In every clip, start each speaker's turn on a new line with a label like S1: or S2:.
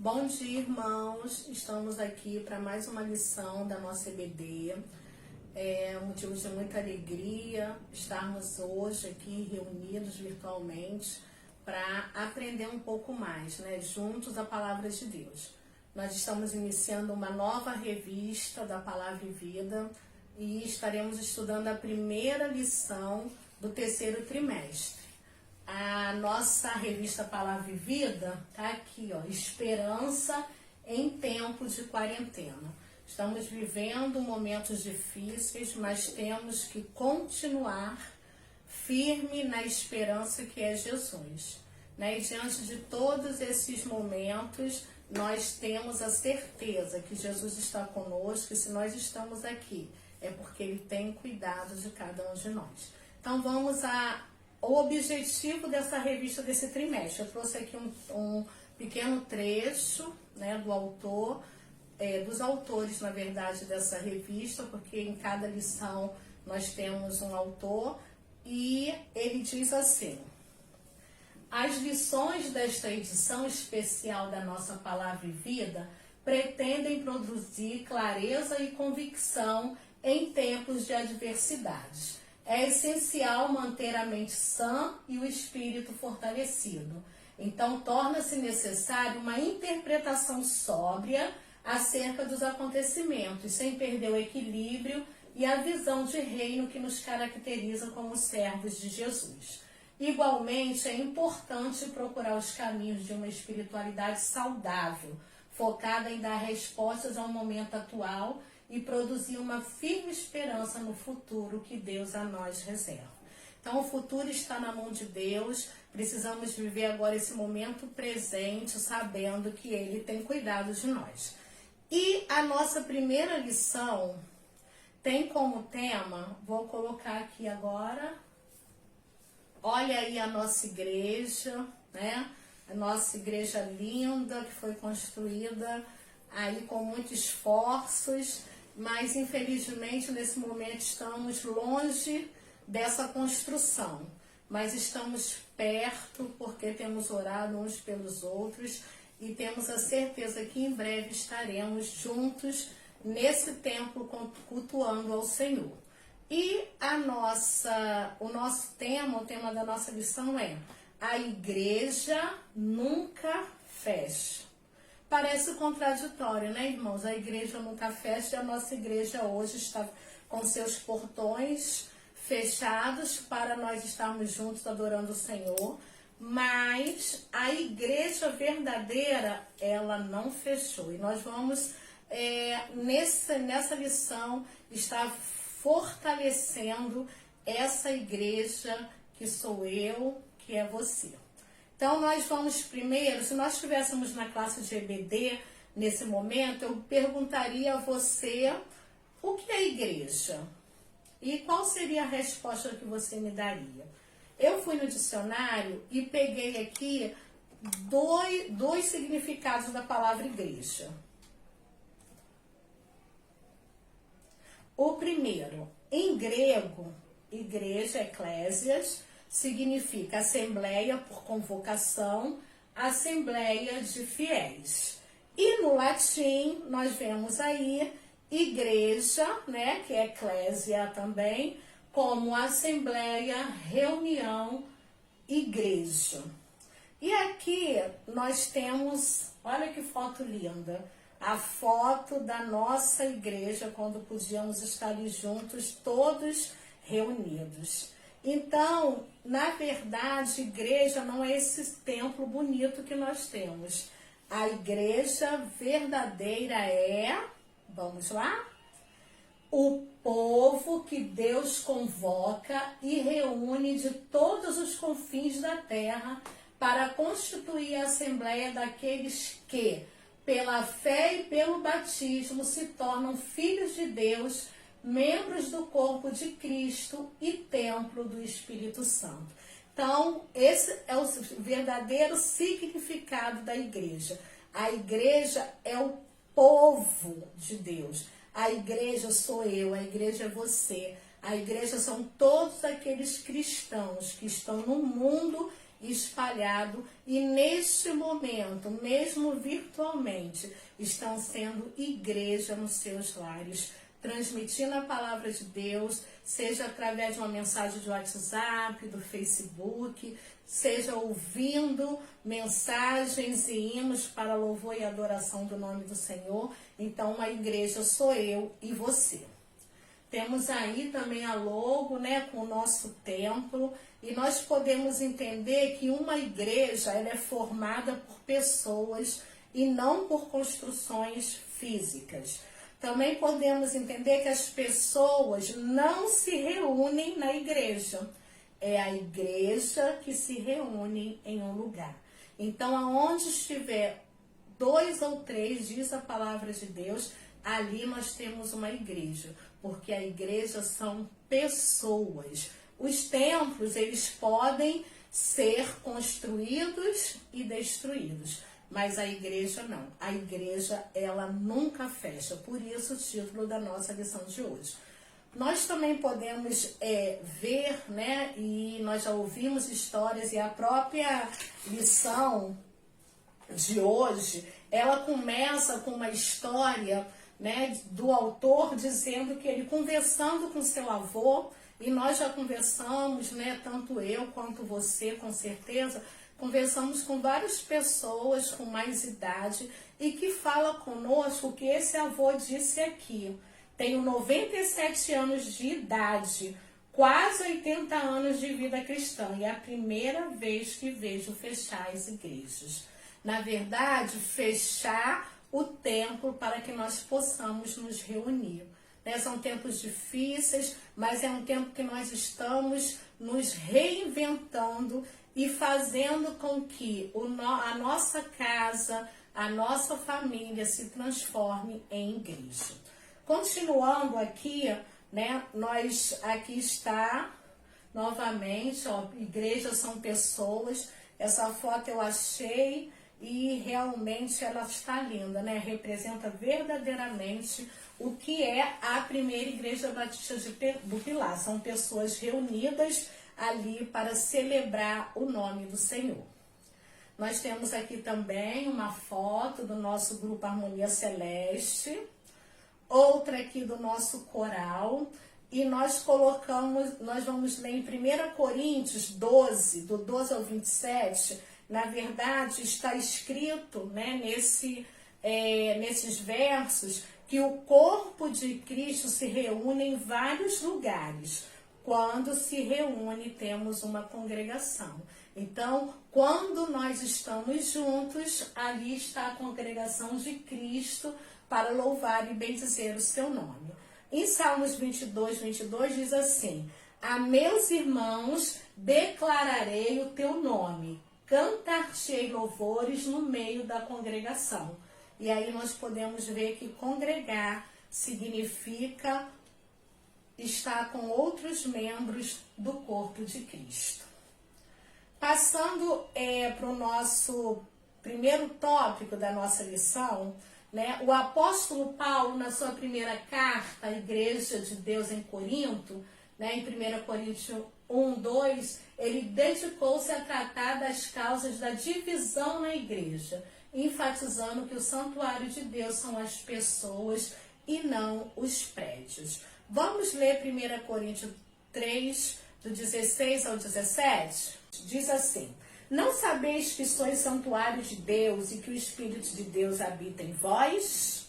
S1: Bom dia, irmãos. Estamos aqui para mais uma lição da nossa EBD. É um motivo de muita alegria estarmos hoje aqui reunidos virtualmente para aprender um pouco mais, juntos a palavra de Deus. Nós estamos iniciando uma nova revista da Palavra e Vida e estaremos estudando a primeira lição do terceiro trimestre. A nossa revista Palavra e Vida está aqui, Esperança em tempo de quarentena. Estamos vivendo momentos difíceis, mas temos que continuar firme na esperança que é Jesus. E diante de todos esses momentos, nós temos a certeza que Jesus está conosco e se nós estamos aqui, é porque Ele tem cuidado de cada um de nós. Então vamos ao objetivo dessa revista desse trimestre. Eu trouxe aqui um pequeno trecho do autor, dos autores, na verdade, dessa revista, porque em cada lição nós temos um autor, e ele diz assim: as lições desta edição especial da nossa Palavra e Vida pretendem produzir clareza e convicção em tempos de adversidades. É essencial manter a mente sã e o espírito fortalecido. Então, torna-se necessário uma interpretação sóbria acerca dos acontecimentos, sem perder o equilíbrio e a visão de reino que nos caracteriza como servos de Jesus. Igualmente, é importante procurar os caminhos de uma espiritualidade saudável, focada em dar respostas ao momento atual e produzir uma firme esperança no futuro que Deus a nós reserva. Então, o futuro está na mão de Deus, precisamos viver agora esse momento presente, sabendo que Ele tem cuidado de nós. E a nossa primeira lição tem como tema, vou colocar aqui agora, olha aí a nossa igreja, A nossa igreja linda, que foi construída aí com muitos esforços, mas infelizmente nesse momento estamos longe dessa construção, mas estamos perto porque temos orado uns pelos outros e temos a certeza que em breve estaremos juntos nesse templo cultuando ao Senhor. E o nosso tema, o tema da nossa lição é: a igreja nunca fecha. Parece contraditório, irmãos? A igreja nunca fecha e a nossa igreja hoje está com seus portões fechados para nós estarmos juntos adorando o Senhor. Mas a igreja verdadeira, ela não fechou. E nós vamos, nessa lição, estar fortalecendo essa igreja que sou eu, que é você. Então, nós vamos primeiro, se nós estivéssemos na classe de EBD, nesse momento, eu perguntaria a você o que é igreja? E qual seria a resposta que você me daria? Eu fui no dicionário e peguei aqui dois significados da palavra igreja. O primeiro, em grego, igreja, eclésias, significa assembleia por convocação, assembleia de fiéis. E no latim, nós vemos aí igreja, que é eclésia também, como assembleia, reunião, igreja. E aqui nós temos, olha que foto linda, a foto da nossa igreja, quando podíamos estar ali juntos, todos reunidos. Então, na verdade, igreja não é esse templo bonito que nós temos. A igreja verdadeira é, vamos lá? O povo que Deus convoca e reúne de todos os confins da terra para constituir a assembleia daqueles que, pela fé e pelo batismo, se tornam filhos de Deus, membros do corpo de Cristo e templo do Espírito Santo. Então, esse é o verdadeiro significado da igreja. A igreja é o povo de Deus. A igreja sou eu, a igreja é você. A igreja são todos aqueles cristãos que estão no mundo espalhado e neste momento, mesmo virtualmente, estão sendo igreja nos seus lares, transmitindo a palavra de Deus, seja através de uma mensagem de WhatsApp, do Facebook, seja ouvindo mensagens e hinos para louvor e adoração do nome do Senhor. Então, uma igreja sou eu e você. Temos aí também a logo, né, com o nosso templo, e nós podemos entender que uma igreja ela é formada por pessoas e não por construções físicas. Também podemos entender que as pessoas não se reúnem na igreja. É a igreja que se reúne em um lugar. Então, aonde estiver 2 ou 3, diz a palavra de Deus, ali nós temos uma igreja. Porque a igreja são pessoas. Os templos, eles podem ser construídos e destruídos. Mas a igreja não. A igreja, ela nunca fecha. Por isso o título da nossa lição de hoje. Nós também podemos ver, né, e nós já ouvimos histórias, e a própria lição de hoje, ela começa com uma história, né, do autor dizendo que ele conversando com seu avô, e nós já conversamos, né, tanto eu quanto você, com certeza, conversamos com várias pessoas com mais idade e que fala conosco que esse avô disse aqui: tenho 97 anos de idade, quase 80 anos de vida cristã, e é a primeira vez que vejo fechar as igrejas. Na verdade, fechar o templo para que nós possamos nos reunir. São tempos difíceis, mas é um tempo que nós estamos nos reinventando e fazendo com que a nossa casa, a nossa família se transforme em igreja. Continuando aqui, né, aqui está novamente, ó, igrejas são pessoas. Essa foto eu achei e realmente ela está linda, né? Representa verdadeiramente o que é a primeira igreja batista do Pilar. São pessoas reunidas ali para celebrar o nome do Senhor. Nós temos aqui também uma foto do nosso grupo Harmonia Celeste, outra aqui do nosso coral, e nós vamos ler em 1 Coríntios 12, do 12 ao 27, na verdade está escrito, né, nesses versos, que o corpo de Cristo se reúne em vários lugares. Quando se reúne, temos uma congregação. Então, quando nós estamos juntos, ali está a congregação de Cristo para louvar e bendizer o seu nome. Em Salmos 22, 22 diz assim: a meus irmãos declararei o teu nome, cantar-te-ei louvores no meio da congregação. E aí nós podemos ver que congregar significa estar com outros membros do corpo de Cristo. Passando para o nosso primeiro tópico da nossa lição, né, o apóstolo Paulo, na sua primeira carta à Igreja de Deus em Corinto, né, em 1 Coríntios 1, 2, ele dedicou-se a tratar das causas da divisão na igreja, enfatizando que o santuário de Deus são as pessoas e não os prédios. Vamos ler 1 Coríntios 3, do 16 ao 17? Diz assim: não sabeis que sois santuário de Deus e que o Espírito de Deus habita em vós?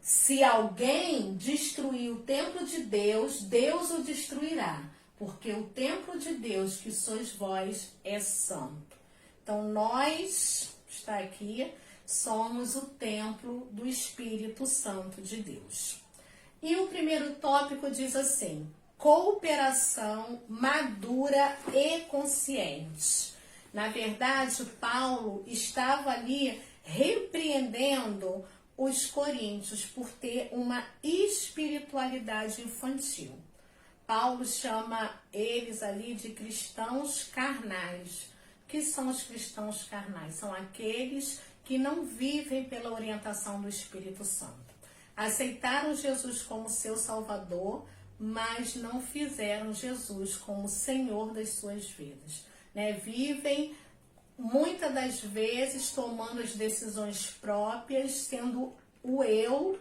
S1: Se alguém destruir o templo de Deus, Deus o destruirá, porque o templo de Deus que sois vós é santo. Então nós, está aqui, somos o templo do Espírito Santo de Deus. E o primeiro tópico diz assim: cooperação madura e consciente. Na verdade, Paulo estava ali repreendendo os coríntios por ter uma espiritualidade infantil. Paulo chama eles ali de cristãos carnais. O que são os cristãos carnais? São aqueles que não vivem pela orientação do Espírito Santo. Aceitaram Jesus como seu Salvador, mas não fizeram Jesus como Senhor das suas vidas. né? Vivem muitas das vezes tomando as decisões próprias, sendo o eu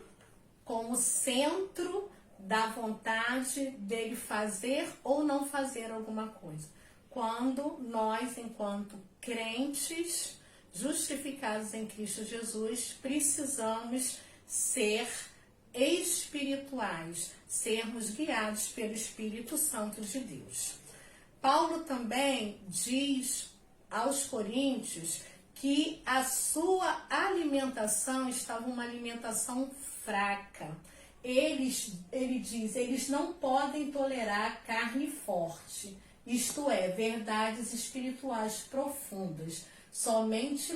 S1: como centro da vontade dele fazer ou não fazer alguma coisa. Quando nós, enquanto crentes, justificados em Cristo Jesus, precisamos ser espirituais, sermos guiados pelo Espírito Santo de Deus. Paulo também diz aos coríntios que a sua alimentação estava uma alimentação fraca. Ele diz, eles não podem tolerar carne forte, isto é, verdades espirituais profundas, somente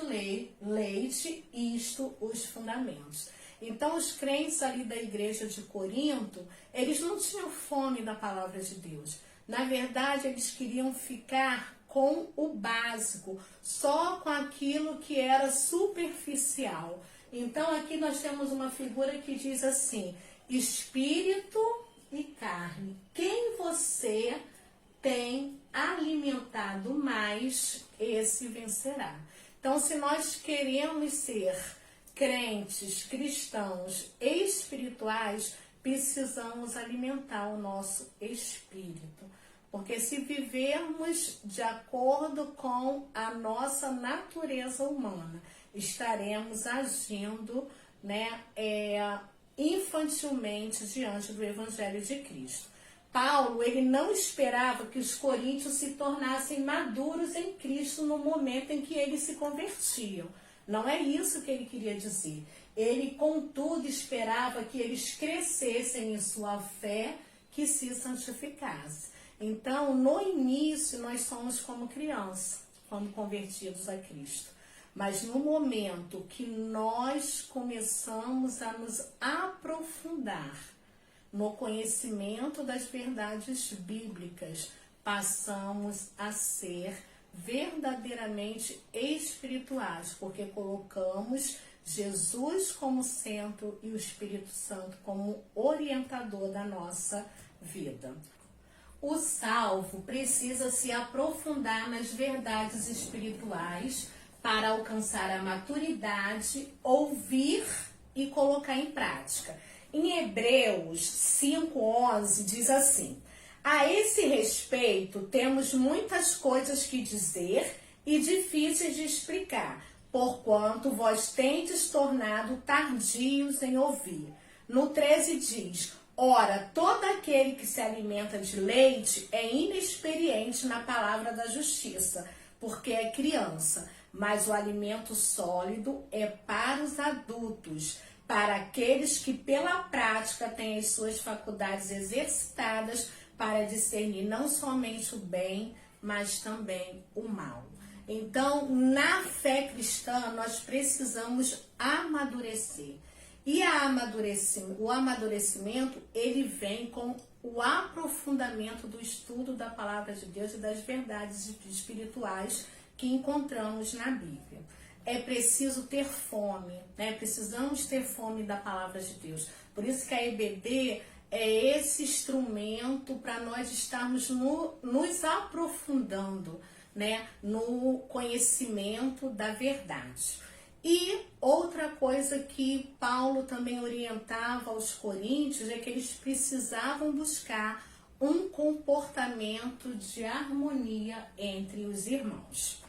S1: leite, isto os fundamentos. Então, os crentes ali da igreja de Corinto, eles não tinham fome da palavra de Deus. Na verdade, eles queriam ficar com o básico, só com aquilo que era superficial. Então, aqui nós temos uma figura que diz assim, espírito e carne. Quem você tem alimentado mais, esse vencerá. Então, se nós queremos ser crentes, cristãos espirituais, precisamos alimentar o nosso espírito. Porque se vivermos de acordo com a nossa natureza humana, estaremos agindo, né, infantilmente diante do Evangelho de Cristo. Paulo, ele não esperava que os coríntios se tornassem maduros em Cristo no momento em que eles se convertiam. Não é isso que ele queria dizer. Ele, contudo, esperava que eles crescessem em sua fé, que se santificasse. Então, no início, nós somos como criança, quando convertidos a Cristo. Mas no momento que nós começamos a nos aprofundar no conhecimento das verdades bíblicas, passamos a ser verdadeiramente espirituais, porque colocamos Jesus como centro e o Espírito Santo como orientador da nossa vida. O salvo precisa se aprofundar nas verdades espirituais para alcançar a maturidade, ouvir e colocar em prática. Em Hebreus 5:11 diz assim: a esse respeito temos muitas coisas que dizer e difíceis de explicar, porquanto vós tendes tornado tardios em ouvir. No 13 diz: ora, todo aquele que se alimenta de leite é inexperiente na palavra da justiça, porque é criança, mas o alimento sólido é para os adultos, para aqueles que pela prática têm as suas faculdades exercitadas para discernir não somente o bem, mas também o mal. Então, na fé cristã, nós precisamos amadurecer. E o amadurecimento, ele vem com o aprofundamento do estudo da palavra de Deus e das verdades espirituais que encontramos na Bíblia. É preciso ter fome, né? Precisamos ter fome da palavra de Deus. Por isso que a EBD é esse instrumento para nós estarmos nos aprofundando, né? No conhecimento da verdade. E outra coisa que Paulo também orientava aos coríntios é que eles precisavam buscar um comportamento de harmonia entre os irmãos.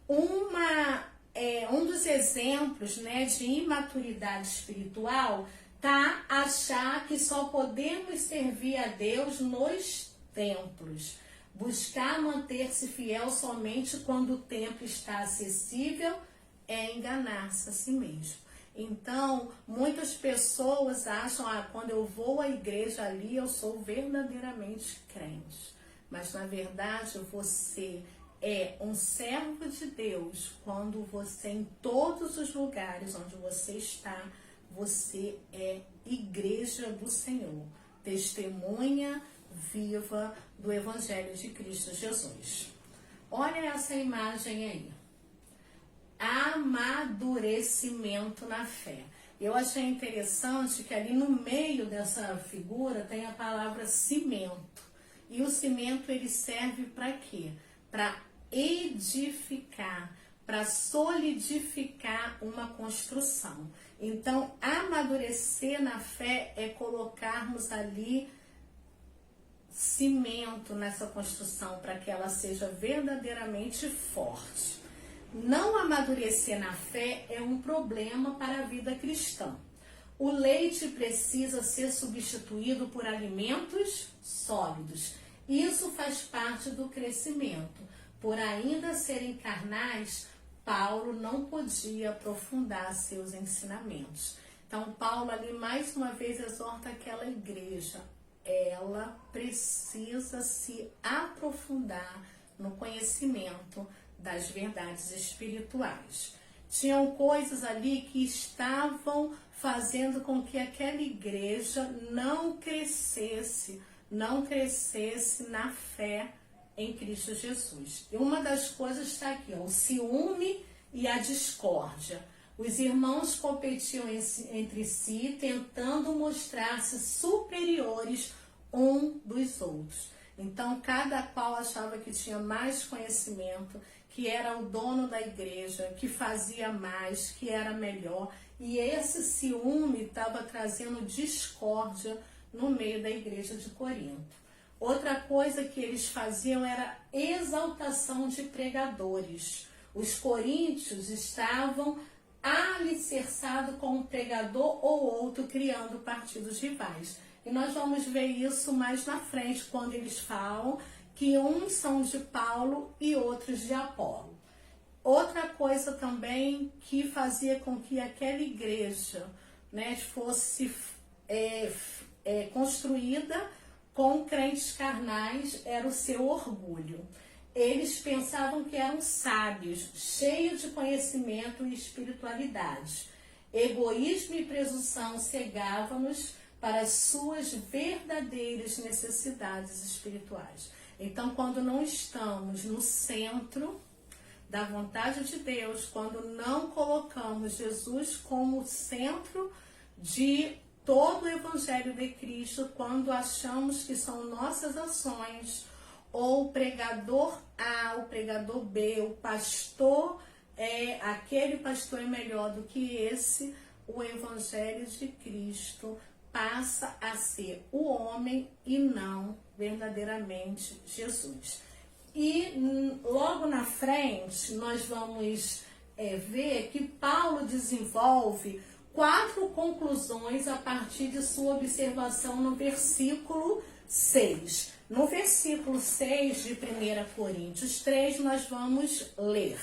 S1: Um dos exemplos, né, de imaturidade espiritual tá achar que só podemos servir a Deus nos templos. Buscar manter-se fiel somente quando o templo está acessível é enganar-se a si mesmo. Então, muitas pessoas acham, quando eu vou à igreja ali, eu sou verdadeiramente crente. Mas, na verdade, você é um servo de Deus quando você, em todos os lugares onde você está, você é igreja do Senhor, testemunha viva do Evangelho de Cristo Jesus. Olha essa imagem aí. Amadurecimento na fé. Eu achei interessante que ali no meio dessa figura tem a palavra cimento. E o cimento, ele serve para quê? Para edificar, para solidificar uma construção. Então, amadurecer na fé é colocarmos ali cimento nessa construção para que ela seja verdadeiramente forte. Não amadurecer na fé é um problema para a vida cristã. O leite precisa ser substituído por alimentos sólidos. Isso faz parte do crescimento. Por ainda serem carnais, Paulo não podia aprofundar seus ensinamentos. Então, Paulo ali mais uma vez exorta aquela igreja. Ela precisa se aprofundar no conhecimento das verdades espirituais. Tinham coisas ali que estavam fazendo com que aquela igreja não crescesse na fé em Cristo Jesus. E uma das coisas está aqui, o ciúme e a discórdia. Os irmãos competiam entre si, tentando mostrar-se superiores um dos outros. Então, cada qual achava que tinha mais conhecimento, que era o dono da igreja, que fazia mais, que era melhor. E esse ciúme estava trazendo discórdia no meio da igreja de Corinto. Outra coisa que eles faziam era exaltação de pregadores. Os coríntios estavam alicerçados com um pregador ou outro, criando partidos rivais. E nós vamos ver isso mais na frente, quando eles falam que uns são de Paulo e outros de Apolo. Outra coisa também que fazia com que aquela igreja, né, fosse construída com crentes carnais era o seu orgulho. Eles pensavam que eram sábios, cheios de conhecimento e espiritualidade. Egoísmo e presunção cegavam-nos para as suas verdadeiras necessidades espirituais. Então, quando não estamos no centro da vontade de Deus, quando não colocamos Jesus como centro de todo o Evangelho de Cristo, quando achamos que são nossas ações, ou o pregador A, o pregador B, o pastor aquele pastor é melhor do que esse, o Evangelho de Cristo passa a ser o homem e não verdadeiramente Jesus. E logo na frente nós vamos ver que Paulo desenvolve 4 conclusões a partir de sua observação no versículo 6. No versículo 6 de 1 Coríntios 3, nós vamos ler.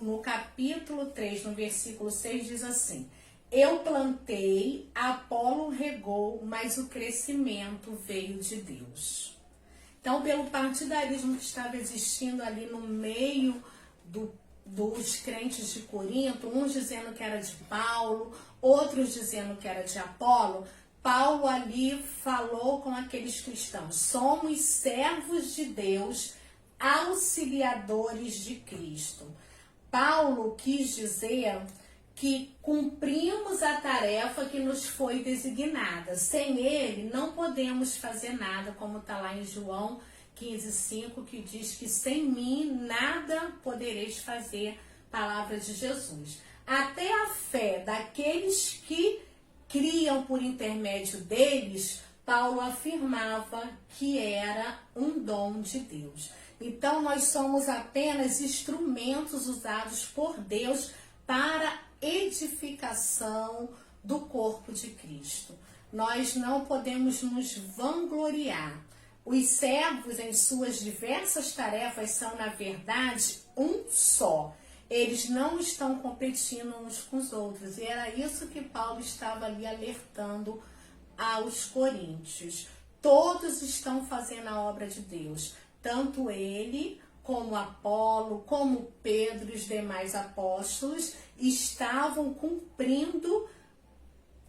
S1: No capítulo 3, no versículo 6, diz assim: eu plantei, Apolo regou, mas o crescimento veio de Deus. Então, pelo partidarismo que estava existindo ali no meio dos crentes de Corinto, uns dizendo que era de Paulo, outros dizendo que era de Apolo, Paulo ali falou com aqueles cristãos: somos servos de Deus, auxiliadores de Cristo. Paulo quis dizer que cumprimos a tarefa que nos foi designada. Sem ele, não podemos fazer nada, como está lá em João 15:5, que diz que sem mim nada podereis fazer, palavra de Jesus. Até a fé daqueles que criam por intermédio deles, Paulo afirmava que era um dom de Deus. Então, nós somos apenas instrumentos usados por Deus para edificação do corpo de Cristo. Nós não podemos nos vangloriar. Os servos, em suas diversas tarefas, são, na verdade, um só. Eles não estão competindo uns com os outros. E era isso que Paulo estava ali alertando aos coríntios. Todos estão fazendo a obra de Deus. Tanto ele, como Apolo, como Pedro e os demais apóstolos, estavam cumprindo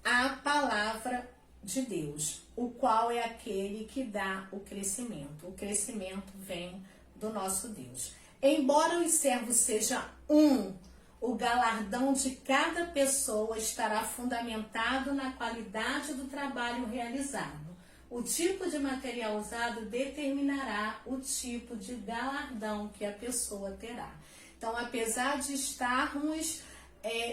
S1: a palavra de Deus, o qual é aquele que dá o crescimento. O crescimento vem do nosso Deus. Embora os servos sejam um, o galardão de cada pessoa estará fundamentado na qualidade do trabalho realizado. O tipo de material usado determinará o tipo de galardão que a pessoa terá. Então, apesar de estarmos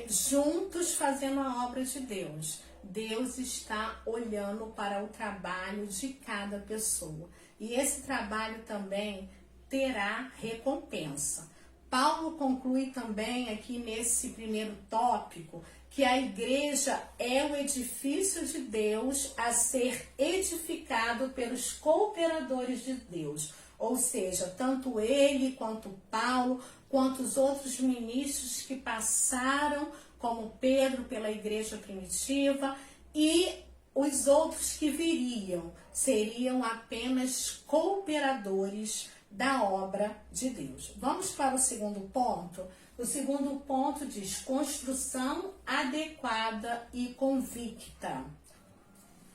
S1: juntos fazendo a obra de Deus, Deus está olhando para o trabalho de cada pessoa. E esse trabalho também terá recompensa. Paulo conclui também aqui nesse primeiro tópico que a igreja é o edifício de Deus a ser edificado pelos cooperadores de Deus. Ou seja, tanto ele quanto Paulo, quanto os outros ministros que passaram, como Pedro, pela igreja primitiva, e os outros que viriam, seriam apenas cooperadores da obra de Deus. Vamos para o segundo ponto? O segundo ponto diz construção adequada e convicta.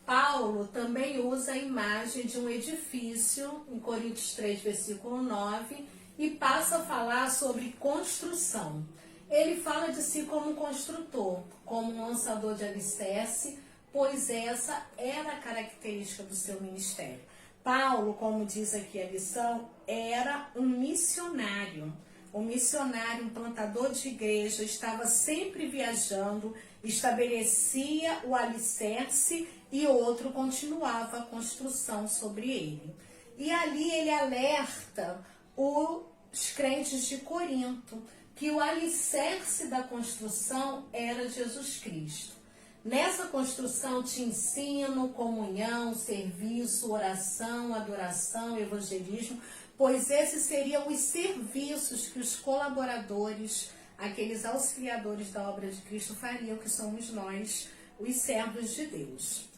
S1: Paulo também usa a imagem de um edifício, em Coríntios 3, versículo 9, e passa a falar sobre construção. Ele fala de si como um construtor, como um lançador de alicerce, pois essa era a característica do seu ministério. Paulo, como diz aqui a lição, era um missionário. Um missionário, um plantador de igreja, estava sempre viajando, estabelecia o alicerce e outro continuava a construção sobre ele. E ali ele alerta os crentes de Corinto que o alicerce da construção era Jesus Cristo. Nessa construção te ensino, comunhão, serviço, oração, adoração, evangelismo, pois esses seriam os serviços que os colaboradores, aqueles auxiliadores da obra de Cristo fariam, que somos nós, os servos de Deus.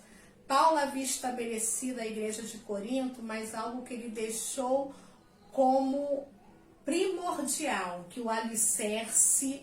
S1: Paulo havia estabelecido a igreja de Corinto, mas algo que ele deixou como primordial, que o alicerce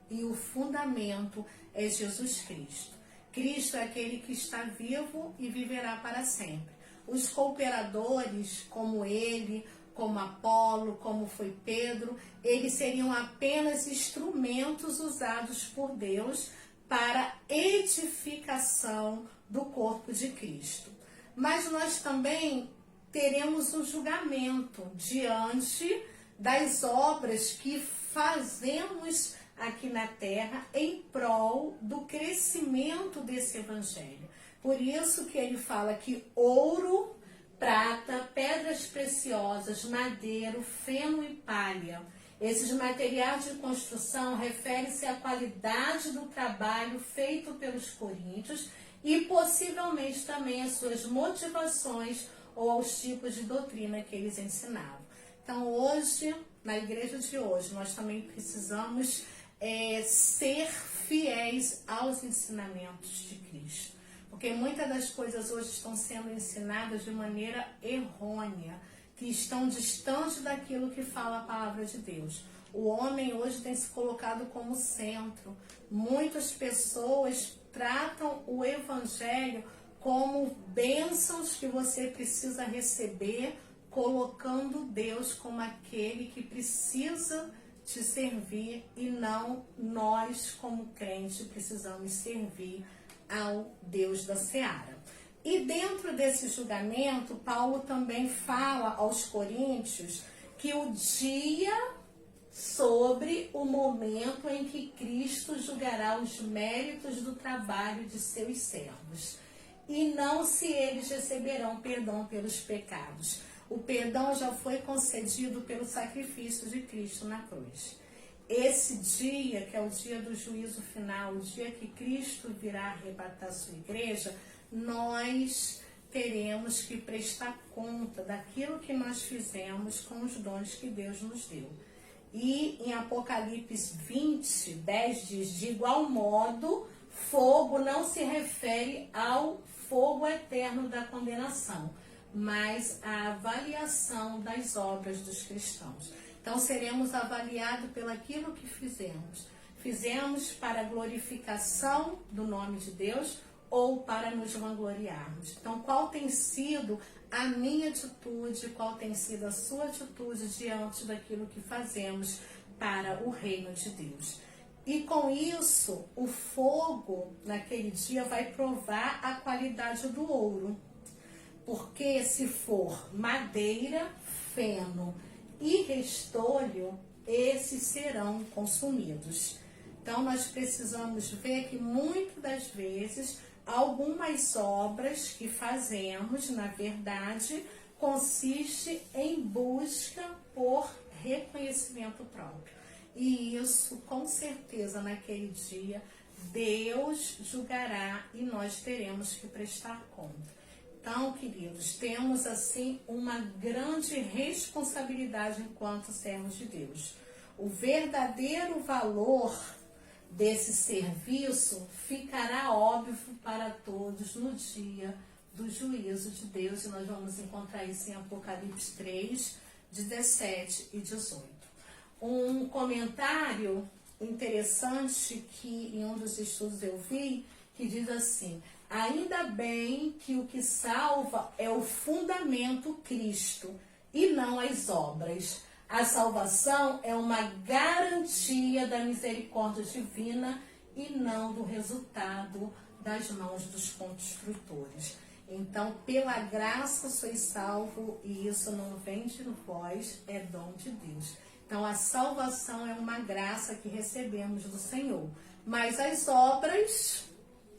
S1: e o fundamento é Jesus Cristo. Cristo é aquele que está vivo e viverá para sempre. Os cooperadores, como ele, como Apolo, como foi Pedro, eles seriam apenas instrumentos usados por Deus para edificação do corpo de Cristo. Mas nós também teremos um julgamento diante das obras que fazemos aqui na terra em prol do crescimento desse evangelho. Por isso que ele fala que ouro, prata, pedras preciosas, madeiro, feno e palha. Esses materiais de construção referem-se à qualidade do trabalho feito pelos coríntios e possivelmente também às suas motivações ou aos tipos de doutrina que eles ensinavam. Então hoje, na igreja de hoje, nós também precisamos ser fiéis aos ensinamentos de Cristo. Porque muitas das coisas hoje estão sendo ensinadas de maneira errônea, que estão distantes daquilo que fala a palavra de Deus. O homem hoje tem se colocado como centro. Muitas pessoas tratam o evangelho como bênçãos que você precisa receber, colocando Deus como aquele que precisa te servir e não nós, como crente, precisamos servir ao Deus da Seara. E dentro desse julgamento, Paulo também fala aos coríntios que o dia sobre o momento em que Cristo julgará os méritos do trabalho de seus servos, e não se eles receberão perdão pelos pecados. O perdão já foi concedido pelo sacrifício de Cristo na cruz. Esse dia, que é o dia do juízo final, o dia que Cristo virá arrebatar sua igreja, nós teremos que prestar conta daquilo que nós fizemos com os dons que Deus nos deu. E em Apocalipse 20, 10 diz, de igual modo, fogo não se refere ao fogo eterno da condenação, mas à avaliação das obras dos cristãos. Então seremos avaliados pelaquilo que fizemos. Fizemos para a glorificação do nome de Deus ou para nos vangloriarmos. Então qual tem sido a minha atitude, qual tem sido a sua atitude diante daquilo que fazemos para o reino de Deus? E com isso, o fogo naquele dia vai provar a qualidade do ouro. porque se for madeira, feno e restolho, esses serão consumidos. Então, nós precisamos ver que muitas das vezes algumas obras que fazemos, na verdade, consiste em busca por reconhecimento próprio. E isso, com certeza, naquele dia, Deus julgará e nós teremos que prestar conta. Então, queridos, temos assim uma grande responsabilidade enquanto servos de Deus. O verdadeiro valor desse serviço ficará óbvio para todos no dia do juízo de Deus, e nós vamos encontrar isso em Apocalipse 3, 17 e 18. Um comentário interessante que em um dos estudos eu vi, que diz assim: ainda bem que o que salva é o fundamento Cristo e não as obras. A salvação é uma garantia da misericórdia divina e não do resultado das mãos dos construtores. Então, pela graça sois salvo, e isso não vem de vós, é dom de Deus. Então, a salvação é uma graça que recebemos do Senhor. Mas as obras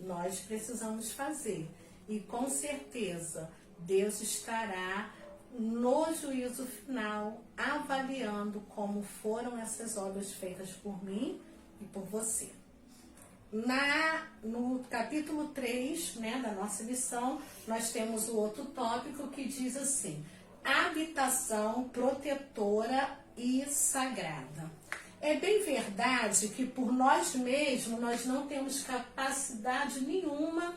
S1: nós precisamos fazer. E com certeza, Deus estará no juízo final avaliando como foram essas obras feitas por mim e por você. No capítulo 3, da nossa lição, nós temos o outro tópico que diz assim: habitação protetora e sagrada. É bem verdade que por nós mesmos nós não temos capacidade nenhuma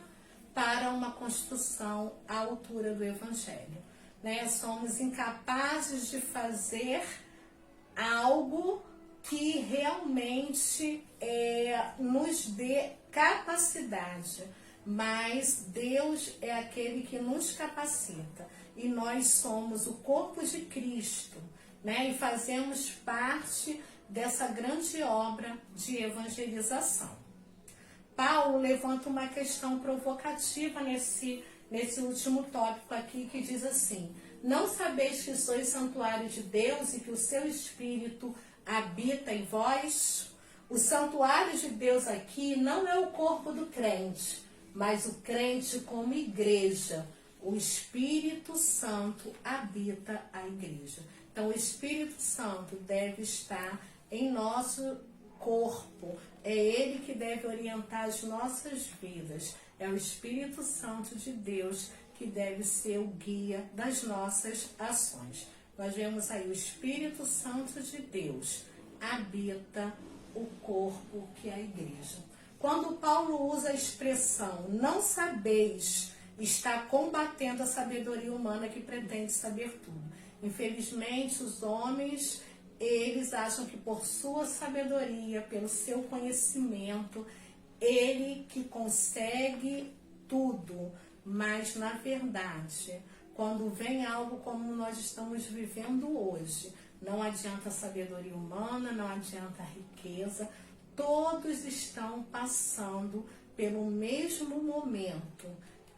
S1: para uma construção à altura do Evangelho. Somos incapazes de fazer algo que realmente nos dê capacidade, mas Deus é aquele que nos capacita, e nós somos o corpo de Cristo, e fazemos parte dessa grande obra de evangelização. Paulo levanta uma questão provocativa nesse último tópico aqui, que diz assim: não sabeis que sois santuário de Deus e que o seu Espírito habita em vós? O santuário de Deus aqui não é o corpo do crente, mas o crente como igreja. O Espírito Santo habita a igreja. Então, o Espírito Santo deve estar em nosso corpo. É ele que deve orientar as nossas vidas. É o Espírito Santo de Deus que deve ser o guia das nossas ações. Nós vemos aí o Espírito Santo de Deus habita o corpo que é a igreja. Quando Paulo usa a expressão não sabeis, está combatendo a sabedoria humana que pretende saber tudo. Infelizmente, os homens, eles acham que por sua sabedoria, pelo seu conhecimento, ele que consegue tudo. Mas, na verdade, quando vem algo como nós estamos vivendo hoje, não adianta a sabedoria humana, não adianta a riqueza, todos estão passando pelo mesmo momento,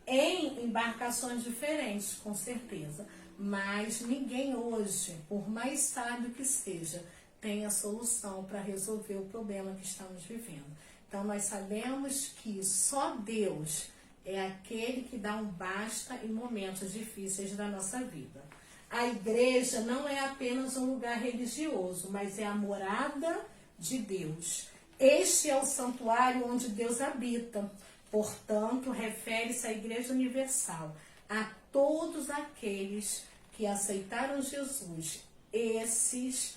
S1: em embarcações diferentes, com certeza, mas ninguém hoje, por mais sábio que seja, tem a solução para resolver o problema que estamos vivendo. Então, nós sabemos que só Deus é aquele que dá um basta em momentos difíceis da nossa vida. A igreja não é apenas um lugar religioso, mas é a morada de Deus. Este é o santuário onde Deus habita. Portanto, refere-se à Igreja Universal, a todos aqueles que aceitaram Jesus. Esses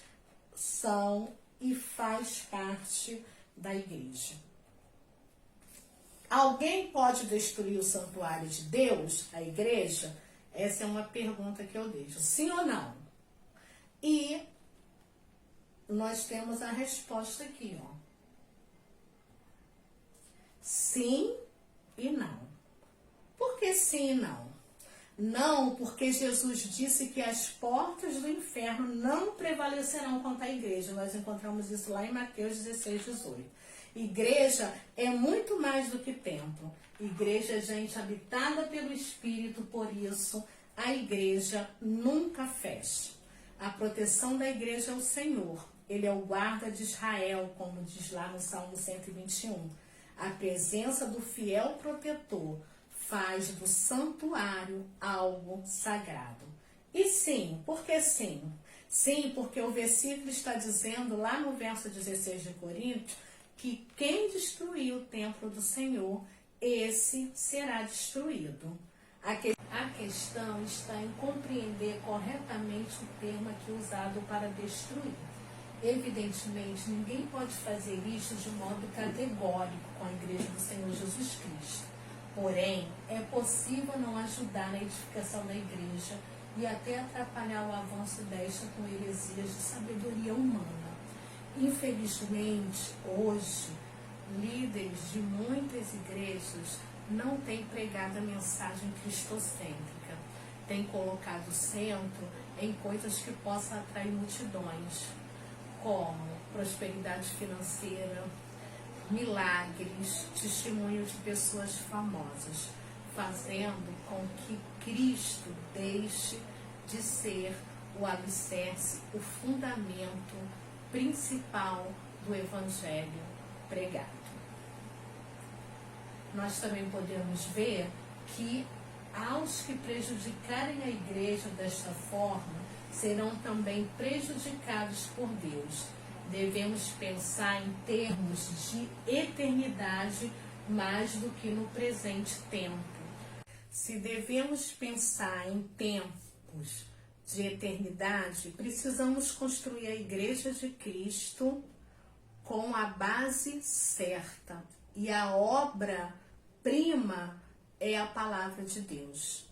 S1: são e faz parte da igreja. Alguém pode destruir o santuário de Deus, a igreja? Essa é uma pergunta que eu deixo. Sim ou não? E nós temos a resposta aqui, ó. Sim e não. Por que sim e não? Não, porque Jesus disse que as portas do inferno não prevalecerão contra a igreja. Nós encontramos isso lá em Mateus 16, 18. Igreja é muito mais do que templo. Igreja é gente habitada pelo Espírito, por isso a igreja nunca fecha. A proteção da igreja é o Senhor. Ele é o guarda de Israel, como diz lá no Salmo 121. A presença do fiel protetor faz do santuário algo sagrado. E sim, por que sim? Sim, porque o versículo está dizendo lá no verso 16 de Coríntios que quem destruir o templo do Senhor, esse será destruído. A questão está em compreender corretamente o termo aqui usado para destruir. Evidentemente, ninguém pode fazer isso de modo categórico com a Igreja do Senhor Jesus Cristo. Porém, é possível não ajudar na edificação da Igreja e até atrapalhar o avanço desta com heresias de sabedoria humana. Infelizmente, hoje, líderes de muitas igrejas não têm pregado a mensagem cristocêntrica, têm colocado o centro em coisas que possam atrair multidões, como prosperidade financeira, milagres, testemunho de pessoas famosas, fazendo com que Cristo deixe de ser o alicerce, o fundamento principal do Evangelho pregado. Nós também podemos ver que aos que prejudicarem a igreja desta forma, serão também prejudicados por Deus. Devemos pensar em termos de eternidade mais do que no presente tempo. Se devemos pensar em tempos de eternidade, precisamos construir a Igreja de Cristo com a base certa. E a obra-prima é a palavra de Deus.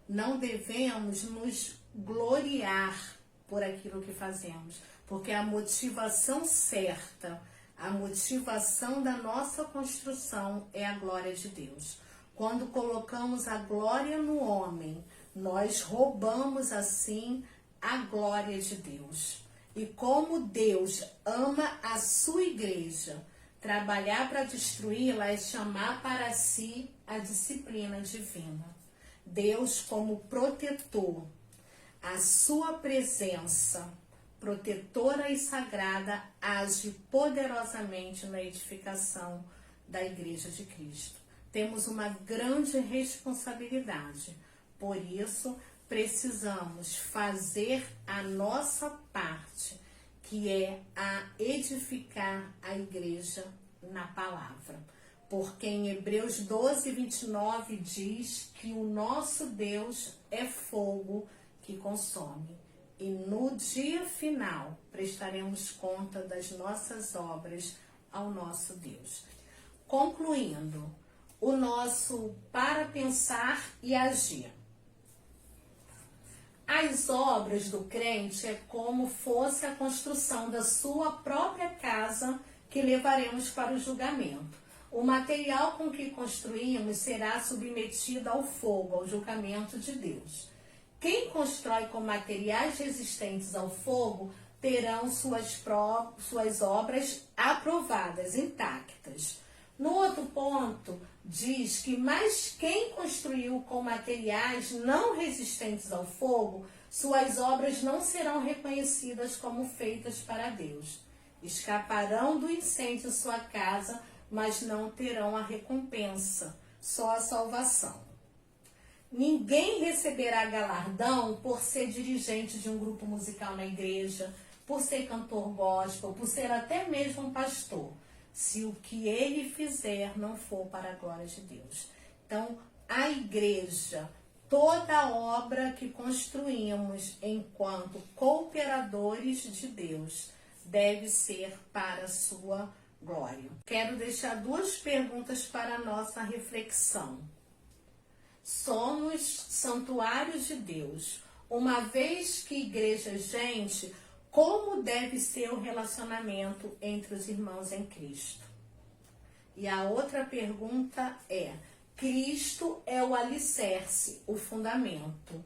S1: Não devemos nos gloriar por aquilo que fazemos, porque a motivação certa, a motivação da nossa construção é a glória de Deus. Quando colocamos a glória no homem, nós roubamos assim a glória de Deus. E como Deus ama a sua igreja, trabalhar para destruí-la é chamar para si a disciplina divina. Deus, como protetor, a sua presença protetora e sagrada age poderosamente na edificação da Igreja de Cristo. Temos uma grande responsabilidade, por isso precisamos fazer a nossa parte, que é a edificar a igreja na palavra. Porque em Hebreus 12, 29 diz que o nosso Deus é fogo que consome. E no dia final prestaremos conta das nossas obras ao nosso Deus. Concluindo, o nosso para pensar e agir. As obras do crente é como fosse a construção da sua própria casa que levaremos para o julgamento. O material com que construímos será submetido ao fogo, ao julgamento de Deus. Quem constrói com materiais resistentes ao fogo terão suas obras aprovadas, intactas. No outro ponto, diz que mas quem construiu com materiais não resistentes ao fogo, suas obras não serão reconhecidas como feitas para Deus. Escaparão do incêndio sua casa, mas não terão a recompensa, só a salvação. Ninguém receberá galardão por ser dirigente de um grupo musical na igreja, por ser cantor gospel, por ser até mesmo um pastor, se o que ele fizer não for para a glória de Deus. Então, a igreja, toda obra que construímos enquanto cooperadores de Deus, deve ser para a sua glória. Quero deixar duas perguntas para a nossa reflexão. Somos santuários de Deus. Uma vez que igreja é gente, como deve ser o relacionamento entre os irmãos em Cristo? E a outra pergunta é: Cristo é o alicerce, o fundamento.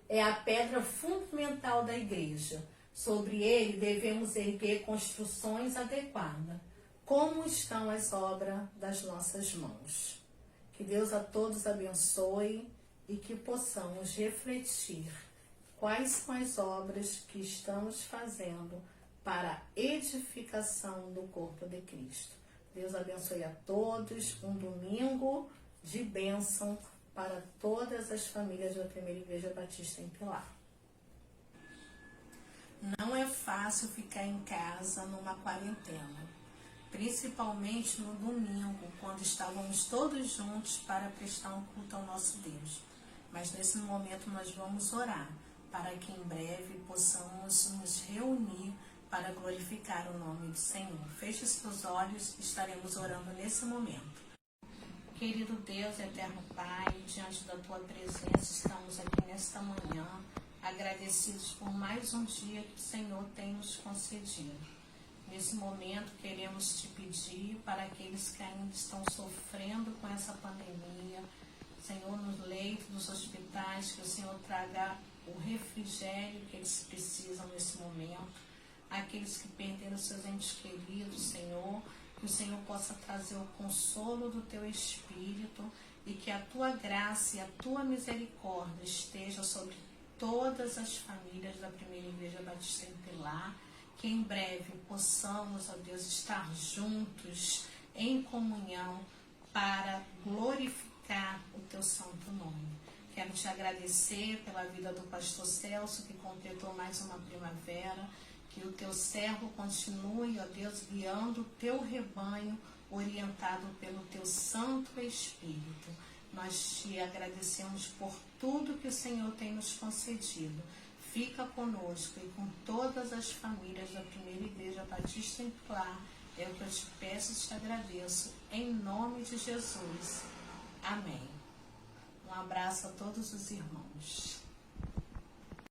S1: É a pedra fundamental da igreja. Sobre ele devemos erguer construções adequadas. como estão as obras das nossas mãos. Que Deus a todos abençoe e que possamos refletir quais são as obras que estamos fazendo para a edificação do corpo de Cristo. Deus abençoe a todos, um domingo de bênção para todas as famílias da Primeira Igreja Batista em Pilar. Não é fácil ficar em casa numa quarentena, principalmente no domingo, quando estávamos todos juntos para prestar um culto ao nosso Deus. Mas nesse momento nós vamos orar, para que em breve possamos nos reunir para glorificar o nome do Senhor. Feche seus olhos, estaremos orando nesse momento. Querido Deus, eterno Pai, diante da Tua presença, estamos aqui nesta manhã, agradecidos por mais um dia que o Senhor tem nos concedido. Nesse momento, queremos Te pedir para aqueles que ainda estão sofrendo com essa pandemia, Senhor, nos leitos dos hospitais, que o Senhor traga o refrigério que eles precisam nesse momento. Aqueles que perderam seus entes queridos, Senhor, que o Senhor possa trazer o consolo do Teu Espírito e que a Tua graça e a Tua misericórdia esteja sobre todas as famílias da Primeira Igreja Batista em Pilar, que em breve possamos, ó Deus, estar juntos em comunhão para glorificar o Teu santo nome. Quero Te agradecer pela vida do pastor Celso, que completou mais uma primavera. Que o Teu servo continue, ó Deus, guiando o Teu rebanho, orientado pelo Teu Santo Espírito. Nós Te agradecemos por tudo que o Senhor tem nos concedido. Fica conosco e com todas as famílias da Primeira Igreja Batista em Pilar. É o que eu Te peço e Te agradeço, em nome de Jesus. Amém. Um abraço a todos os irmãos.